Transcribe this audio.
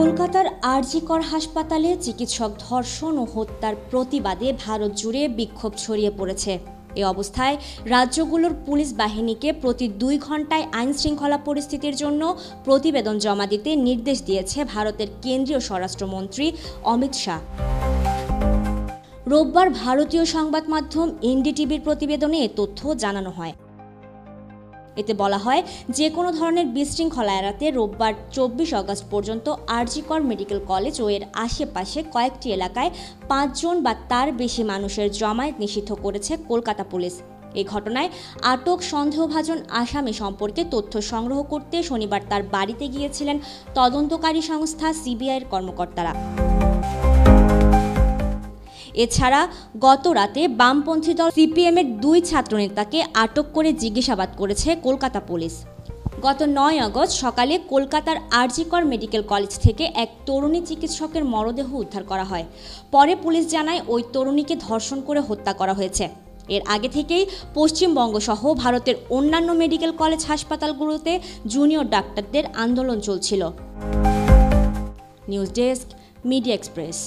কলকাতার আরজিকর হাসপাতালে চিকিৎসক ধর্ষণ ও হত্যার প্রতিবাদে ভারত জুড়ে বিক্ষোভ ছড়িয়ে পড়েছে। এ অবস্থায় রাজ্যগুলোর পুলিশ বাহিনীকে প্রতি 2 ঘন্টায় আইনশৃঙ্খলা পরিস্থিতির জন্য প্রতিবেদন জমা দিতে নির্দেশ দিয়েছে ভারতের কেন্দ্রীয় স্বরাষ্ট্রমন্ত্রী অমিত শাহ। রোববার ভারতীয় সংবাদ মাধ্যম এনডিটিভির প্রতিবেদনে এ তথ্য জানানো হয়। এতে বলা হয়, যে কোনো ধরনের বিশৃঙ্খলা এড়াতে রোববার 24 আগস্ট পর্যন্ত আরজিকর মেডিকেল কলেজ ও এর আশেপাশে কয়েকটি এলাকায় 5 জন বা তার বেশি মানুষের জমায়েত নিষিদ্ধ করেছে কলকাতা পুলিশ। এই ঘটনায় আটক সন্দেহভাজন আসামি সম্পর্কে তথ্য সংগ্রহ করতে শনিবার তার বাড়িতে গিয়েছিলেন তদন্তকারী সংস্থা সিবিআইয়ের কর্মকর্তারা। এছাড়া গত রাতে বামপন্থী দল সিপিএমের 2 ছাত্রনেতাকে আটক করে জিজ্ঞাসাবাদ করেছে কলকাতা পুলিশ। গত 9 আগস্ট সকালে কলকাতার আরজিকর মেডিকেল কলেজ থেকে এক তরুণী চিকিৎসকের মরদেহ উদ্ধার করা হয়। পরে পুলিশ জানায় ওই তরুণীকে ধর্ষণ করে হত্যা করা হয়েছে। এর আগে থেকেই পশ্চিমবঙ্গ সহ ভারতের অন্যান্য মেডিকেল কলেজ হাসপাতালগুলোতে জুনিয়র ডাক্তারদের আন্দোলন চলছিল। News desk, media express.